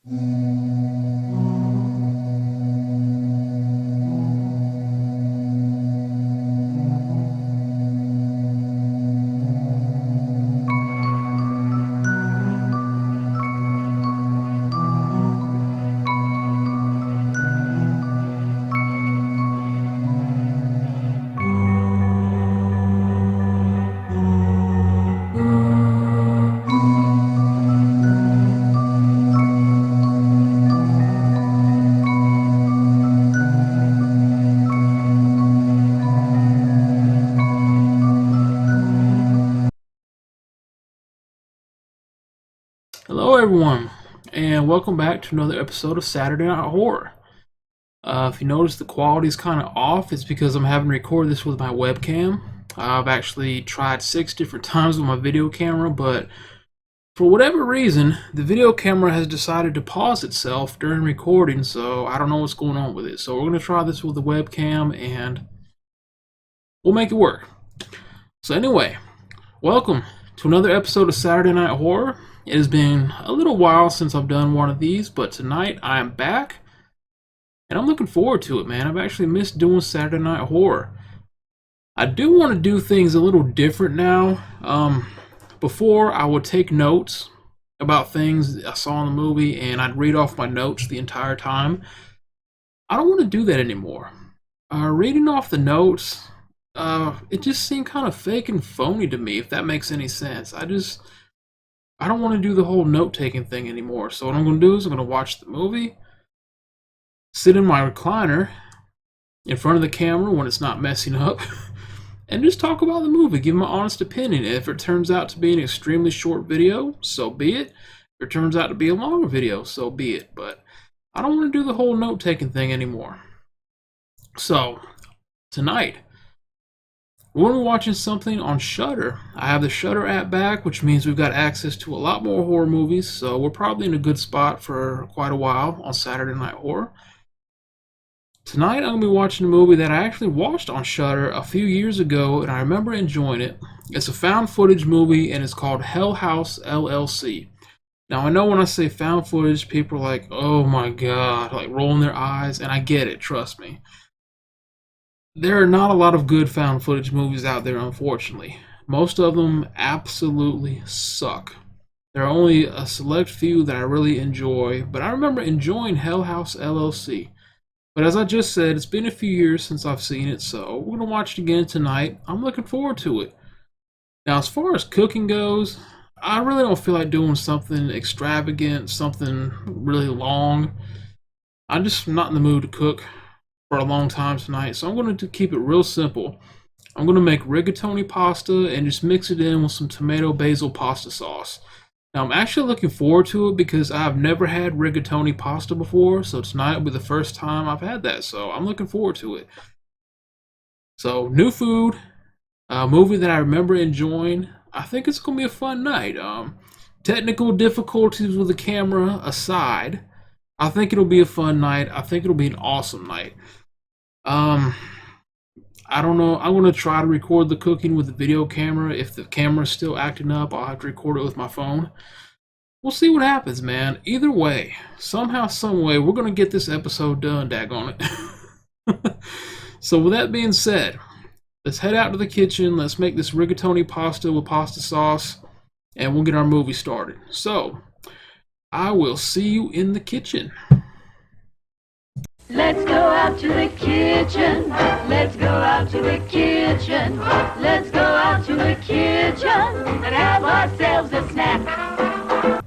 Hello, everyone, and welcome back to another episode of Saturday Night Horror. If you notice the quality is kind of off, it's because I'm having to record this with my webcam. I've actually tried 6 different times with my video camera, but for whatever reason, the video camera has decided to pause itself during recording, so I don't know what's going on with it. So we're going to try this with the webcam, and we'll make it work. So anyway, welcome to another episode of Saturday Night Horror. It has been a little while since I've done one of these, but tonight I am back, and I'm looking forward to it, man. I've actually missed doing Saturday Night Horror. I do want to do things a little different now. Before, I would take notes about things I saw in the movie, and I'd read off my notes the entire time. I don't want to do that anymore. Reading off the notes, it just seemed kind of fake and phony to me, if that makes any sense. I don't want to do the whole note-taking thing anymore. So what I'm going to do is I'm going to watch the movie, sit in my recliner in front of the camera when it's not messing up, and just talk about the movie, give my honest opinion. If it turns out to be an extremely short video, so be it. If it turns out to be a longer video, so be it. But I don't want to do the whole note-taking thing anymore. So, tonight, we're going to be watching something on Shudder. I have the Shudder app back, which means we've got access to a lot more horror movies, so we're probably in a good spot for quite a while on Saturday Night Horror. Tonight I'm going to be watching a movie that I actually watched on Shudder a few years ago, and I remember enjoying it. It's a found footage movie, and it's called Hell House LLC. Now I know when I say found footage, people are like, oh my god, like rolling their eyes, and I get it, trust me. There are not a lot of good found footage movies out there, unfortunately. Most of them absolutely suck. There are only a select few that I really enjoy, but I remember enjoying Hell House LLC. But as I just said, it's been a few years since I've seen it, so we're going to watch it again tonight. I'm looking forward to it. Now, as far as cooking goes, I really don't feel like doing something extravagant, something really long. I'm just not in the mood to cook for a long time tonight, so I'm going to keep it real simple. I'm going to make rigatoni pasta and just mix it in with some tomato basil pasta sauce. Now I'm actually looking forward to it because I've never had rigatoni pasta before, so tonight will be the first time I've had that, so I'm looking forward to it. So, new food, a movie that I remember enjoying. I think it's going to be a fun night. Technical difficulties with the camera aside, I think it'll be a fun night. I think it'll be an awesome night. I don't know. I'm going to try to record the cooking with the video camera. If the camera's still acting up, I'll have to record it with my phone. We'll see what happens, man. Either way, somehow, someway, we're going to get this episode done, daggone it. So with that being said, let's head out to the kitchen. Let's make this rigatoni pasta with pasta sauce, and we'll get our movie started. So, I will see you in the kitchen. Let's go out to the kitchen. Let's go out to the kitchen. Let's go out to the kitchen and have ourselves a snack.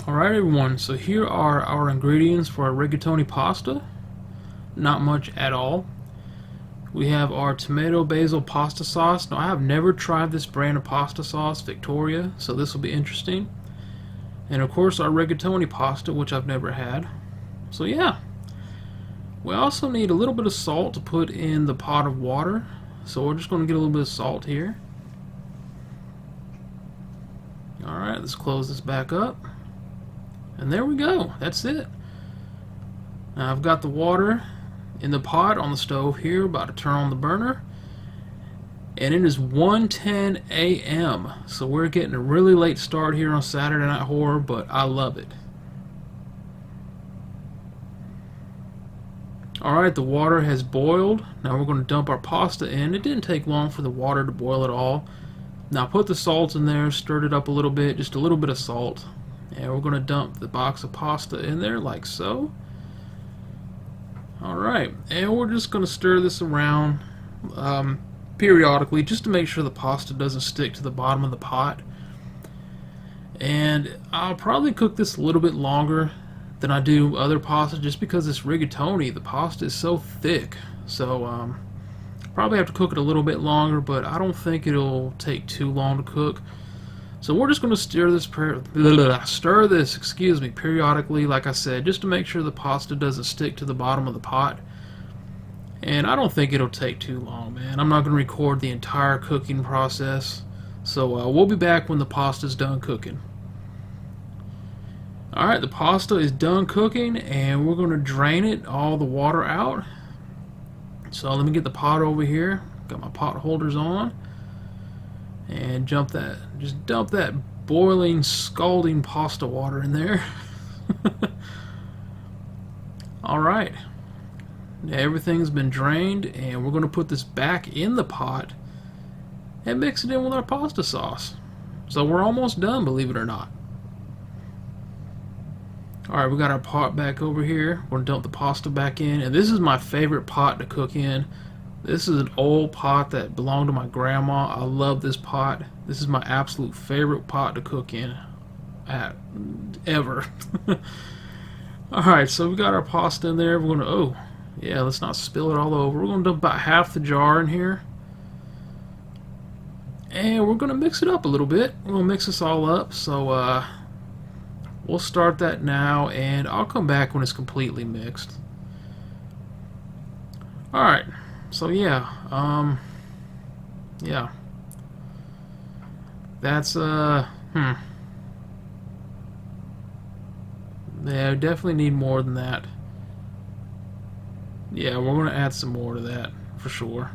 Alright everyone, so here are our ingredients for our rigatoni pasta. Not much at all. We have our tomato basil pasta sauce. Now I have never tried this brand of pasta sauce, Victoria, so this will be interesting. And of course our rigatoni pasta, which I've never had. So yeah. We also need a little bit of salt to put in the pot of water. So we're just going to get a little bit of salt here. Alright, let's close this back up. And there we go. That's it. Now I've got the water in the pot on the stove here, about to turn on the burner. And it is 1:10 a.m. So we're getting a really late start here on Saturday Night Horror, but I love it. Alright, the water has boiled. Now we're going to dump our pasta in. It didn't take long for the water to boil at all. Now put the salt in there, stir it up a little bit, just a little bit of salt. And we're going to dump the box of pasta in there like so. Alright, and we're just going to stir this around periodically just to make sure the pasta doesn't stick to the bottom of the pot. And I'll probably cook this a little bit longer than I do other pasta just because this rigatoni, the pasta is so thick. So probably have to cook it a little bit longer, but I don't think it'll take too long to cook. So we're just going to stir this, excuse me, periodically, like I said, just to make sure the pasta doesn't stick to the bottom of the pot. And I don't think it'll take too long, man. I'm not going to record the entire cooking process. So we'll be back when the pasta's done cooking. Alright, the pasta is done cooking, and we're going to drain it, all the water out. So let me get the pot over here. Got my pot holders on. And just dump that boiling, scalding pasta water in there. Alright. Now everything's been drained, and we're going to put this back in the pot and mix it in with our pasta sauce. So we're almost done, believe it or not. Alright, we got our pot back over here. We're going to dump the pasta back in, and this is my favorite pot to cook in. This is an old pot that belonged to my grandma. I love this pot. This is my absolute favorite pot to cook in ever. Alright, so we got our pasta in there. We're going to, oh, yeah, let's not spill it all over. We're going to dump about half the jar in here. And we're going to mix it up a little bit. We're going to mix this all up. So we'll start that now, and I'll come back when it's completely mixed. Alright. So yeah, yeah, that's yeah, we definitely need more than that. Yeah, we're gonna add some more to that for sure.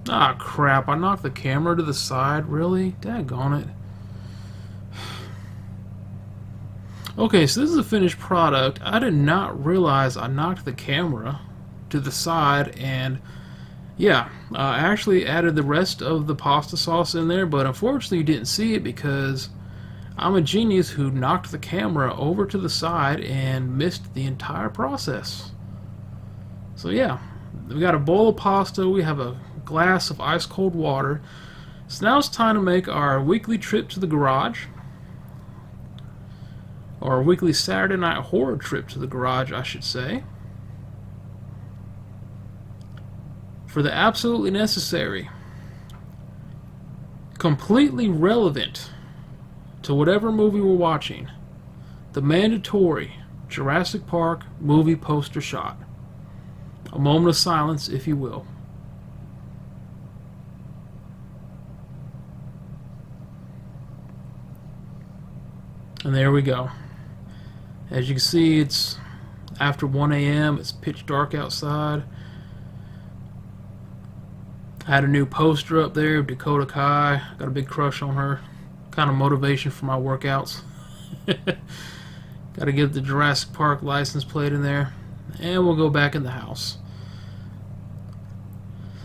Ah, crap, I knocked the camera to the side, really? Daggone it. Okay, so this is a finished product. I did not realize I knocked the camera to the side, and yeah, I actually added the rest of the pasta sauce in there, but unfortunately you didn't see it because I'm a genius who knocked the camera over to the side and missed the entire process. So yeah, we got a bowl of pasta, we have a glass of ice cold water. So now it's time to make our weekly trip to the garage. Or weekly Saturday night horror trip to the garage, I should say. For the absolutely necessary, completely relevant to whatever movie we're watching, the mandatory Jurassic Park movie poster shot. A moment of silence, if you will. And there we go. As you can see, it's after 1 a.m. It's pitch dark outside. I had a new poster up there of Dakota Kai. Got a big crush on her. Kind of motivation for my workouts. Got to get the Jurassic Park license plate in there. And we'll go back in the house.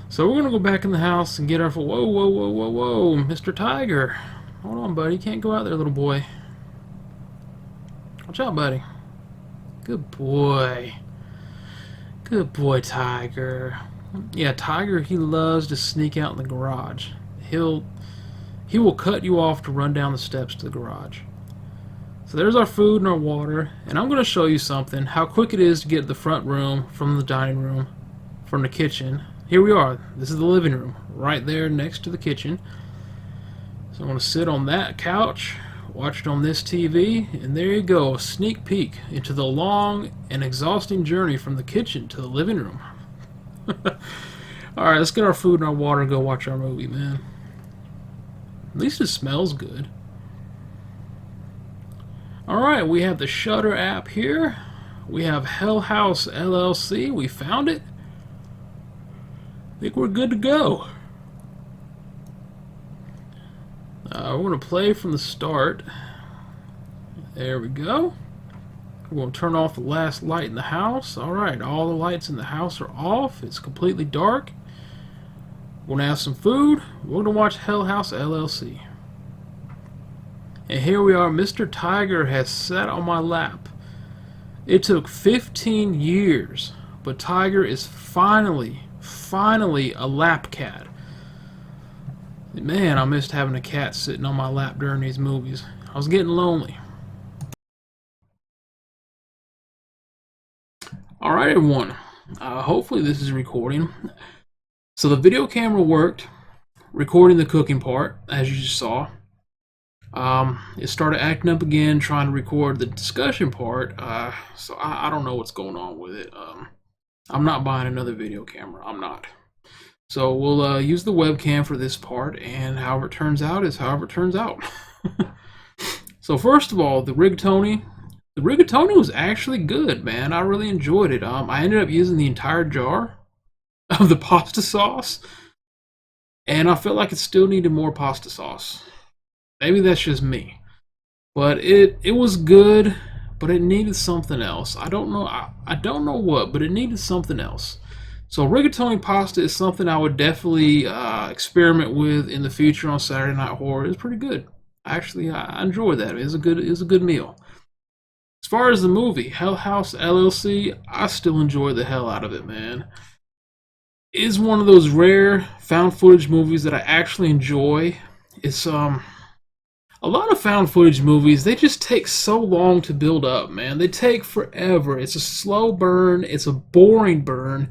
So we're going to go back in the house and get our... Whoa, whoa, whoa, whoa, whoa. Mr. Tiger. Hold on, buddy. You can't go out there, little boy. Watch out, buddy. Good boy. Good boy, Tiger. Yeah, Tiger, he loves to sneak out in the garage. He will cut you off to run down the steps to the garage. So there's our food and our water, and I'm going to show you something, how quick it is to get to the front room from the dining room, from the kitchen. Here we are. This is the living room, right there next to the kitchen. So I'm going to sit on that couch, watch it on this TV, and there you go, a sneak peek into the long and exhausting journey from the kitchen to the living room. Alright, let's get our food and our water and go watch our movie, man. At least it smells good. Alright, we have the Shudder app here. We have Hell House LLC. We found it. I think we're good to go. We're going to play from the start. There we go. We're going to turn off the last light in the house. Alright, all the lights in the house are off. It's completely dark. We're going to have some food. We're going to watch Hell House LLC. And here we are. Mr. Tiger has sat on my lap. It took 15 years, but Tiger is finally a lap cat. Man, I missed having a cat sitting on my lap during these movies. I was getting lonely. Alright everyone, hopefully this is recording. So the video camera worked, recording the cooking part, as you just saw. It started acting up again, trying to record the discussion part, so I don't know what's going on with it. I'm not buying another video camera, I'm not. So we'll use the webcam for this part, and however it turns out is however it turns out. So first of all, the rigatoni. The rigatoni was actually good, man. I really enjoyed it. I ended up using the entire jar of the pasta sauce, and I felt like it still needed more pasta sauce. Maybe that's just me, but it was good, but it needed something else. I don't know. I don't know what, but it needed something else. So rigatoni pasta is something I would definitely experiment with in the future on Saturday Night Horror. It's pretty good. Actually, I enjoyed that. It's a good meal. As far as the movie, Hell House LLC, I still enjoy the hell out of it, man. It's one of those rare found footage movies that I actually enjoy. It's a lot of found footage movies, they just take so long to build up, man. They take forever. It's a slow burn, it's a boring burn,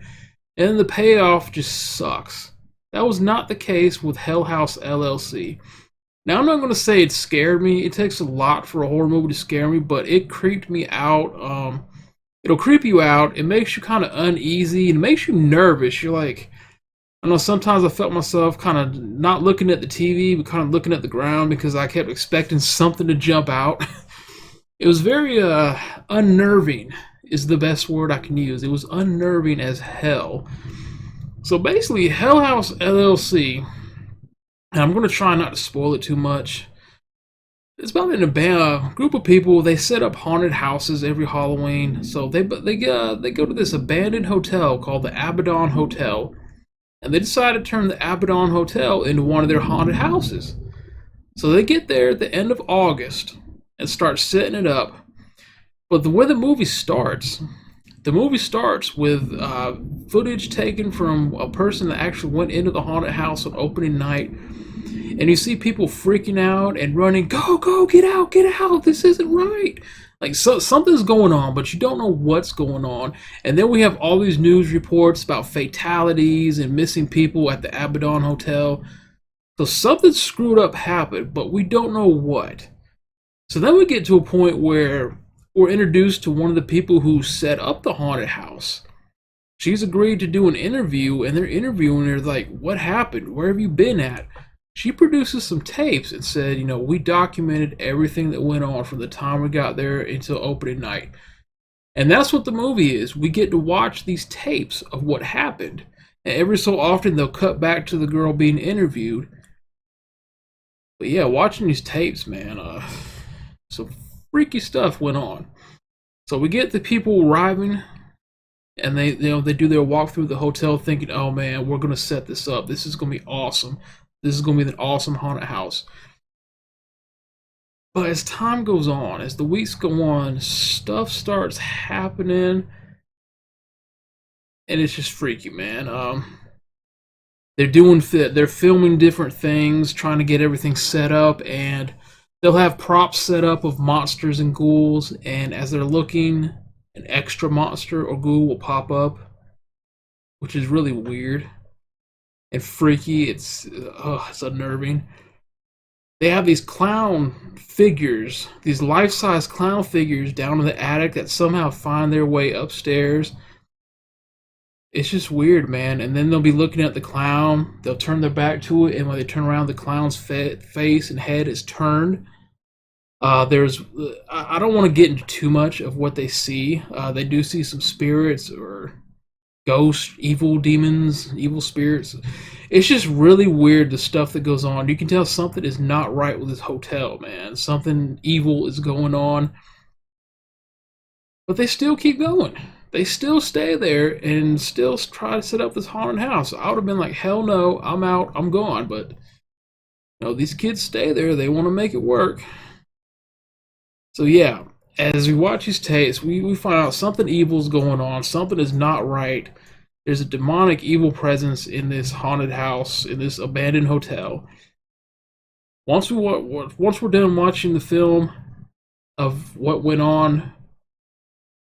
and the payoff just sucks. That was not the case with Hell House LLC. Now, I'm not going to say it scared me. It takes a lot for a horror movie to scare me, but it creeped me out. It'll creep you out. It makes you kind of uneasy. It makes you nervous. You're like, I know sometimes I felt myself kind of not looking at the TV, but kind of looking at the ground because I kept expecting something to jump out. It was very unnerving is the best word I can use. It was unnerving as hell. So basically, Hell House LLC, and I'm going to try not to spoil it too much. It's about a group of people. They set up haunted houses every Halloween. So they go to this abandoned hotel called the Abaddon Hotel, and they decide to turn the Abaddon Hotel into one of their haunted houses. So they get there at the end of August and start setting it up. But the way the movie starts with footage taken from a person that actually went into the haunted house on opening night. And you see people freaking out and running, go, get out, this isn't right. Like, so something's going on, but you don't know what's going on. And then we have all these news reports about fatalities and missing people at the Abaddon Hotel. So something screwed up happened, but we don't know what. So then we get to a point where we're introduced to one of the people who set up the haunted house. She's agreed to do an interview, and they're interviewing her like, what happened? Where have you been at? She produces some tapes and said, we documented everything that went on from the time we got there until opening night. And that's what the movie is. We get to watch these tapes of what happened. And every so often they'll cut back to the girl being interviewed. But yeah, watching these tapes, man, some freaky stuff went on. So we get the people arriving, and they do their walk through the hotel thinking, oh man, we're going to set this up. This is going to be awesome. This is going to be an awesome haunted house. But as time goes on, as the weeks go on, stuff starts happening, and it's just freaky, man. They're filming different things, trying to get everything set up, and they'll have props set up of monsters and ghouls, and as they're looking, an extra monster or ghoul will pop up, which is really weird and freaky. It's unnerving. They have these clown figures, these life-size clown figures down in the attic that somehow find their way upstairs. It's just weird, man. And then they'll be looking at the clown, they'll turn their back to it, and when they turn around, the clown's face and head is turned. I don't want to get into too much of what they see. They do see some spirits or ghosts, evil demons, evil spirits. It's just really weird, the stuff that goes on. You can tell something is not right with this hotel, man. Something evil is going on. But they still keep going. They still stay there and still try to set up this haunted house. I would have been like, hell no, I'm out, I'm gone. But these kids stay there. They want to make it work. So yeah, as we watch these tapes, we find out something evil's going on. Something is not right. There's a demonic evil presence in this haunted house, in this abandoned hotel. Once we're done watching the film of what went on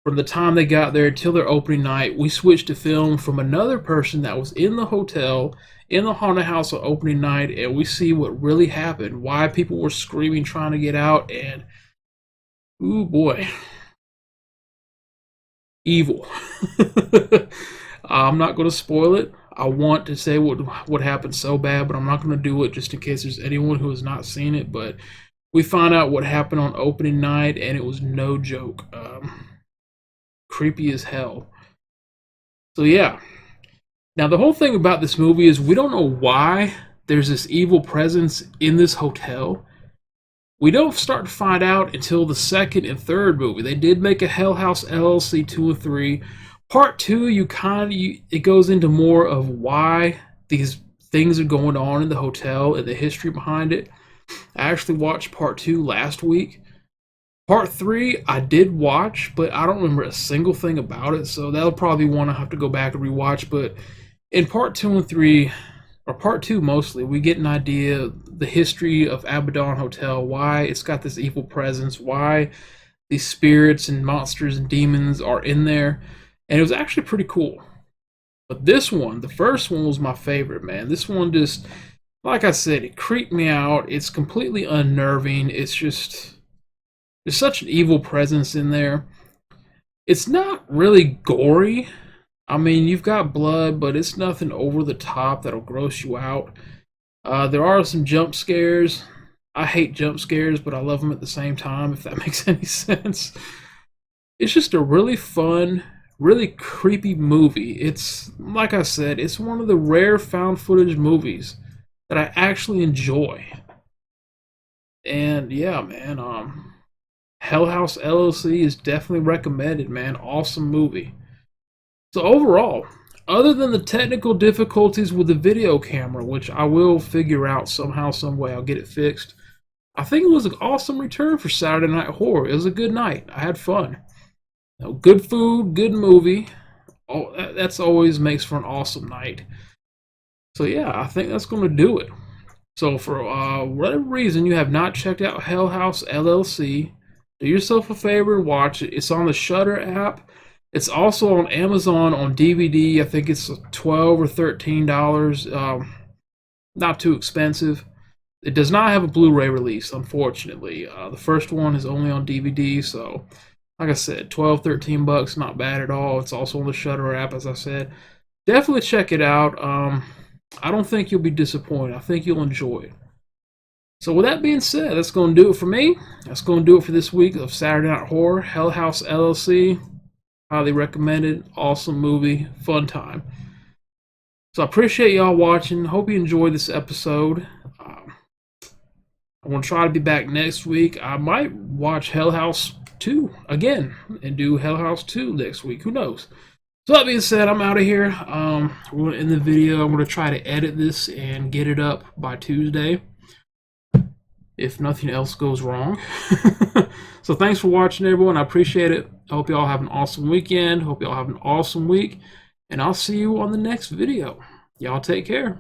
from the time they got there till their opening night, we switched to film from another person that was in the hotel, in the haunted house on opening night, and we see what really happened, why people were screaming trying to get out, and ooh boy, evil. I'm not going to spoil it. I want to say what happened so bad, but I'm not going to do it just in case there's anyone who has not seen it. But we found out what happened on opening night, and it was no joke. Creepy as hell. So yeah. Now the whole thing about this movie is we don't know why there's this evil presence in this hotel. We don't start to find out until the second and third movie. They did make a Hell House LLC 2 and 3. Part 2, it goes into more of why these things are going on in the hotel and the history behind it. I actually watched Part 2 last week. Part 3, I did watch, but I don't remember a single thing about it, so that'll probably be one I have to go back and rewatch. But in Part 2 and 3, or Part 2 mostly, we get an idea of the history of Abaddon Hotel, why it's got this evil presence, why these spirits and monsters and demons are in there, and it was actually pretty cool. But this one, the first one, was my favorite, man. This one just, like I said, it creeped me out. It's completely unnerving. It's just, there's such an evil presence in there. It's not really gory. I mean, you've got blood, but it's nothing over the top that'll gross you out. There are some jump scares. I hate jump scares, but I love them at the same time, if that makes any sense. It's just a really fun, really creepy movie. It's, like I said, it's one of the rare found footage movies that I actually enjoy. And yeah, man, Hell House LLC is definitely recommended, man. Awesome movie. So overall, other than the technical difficulties with the video camera, which I will figure out somehow, some way, I'll get it fixed, I think it was an awesome return for Saturday Night Horror. It was a good night. I had fun. Good food, good movie. Oh, that's always makes for an awesome night. So yeah, I think that's going to do it. So for whatever reason you have not checked out Hell House LLC, do yourself a favor and watch it. It's on the Shudder app. It's also on Amazon on DVD. I think it's $12 or $13. Not too expensive. It does not have a Blu-ray release, unfortunately. The first one is only on DVD, so like I said, 12, 13 bucks, not bad at all. It's also on the Shudder app, as I said. Definitely check it out. I don't think you'll be disappointed. I think you'll enjoy it. So with that being said, that's going to do it for me. That's going to do it for this week of Saturday Night Horror, Hell House LLC. Highly recommended. Awesome movie. Fun time. So I appreciate y'all watching. Hope you enjoyed this episode. I'm going to try to be back next week. I might watch Hell House 2 again and do Hell House 2 next week. Who knows? So that being said, I'm out of here. We're going to end the video. I'm going to try to edit this and get it up by Tuesday, if nothing else goes wrong. So thanks for watching, everyone. I appreciate it. I hope y'all have an awesome weekend. Hope y'all have an awesome week. And I'll see you on the next video. Y'all take care.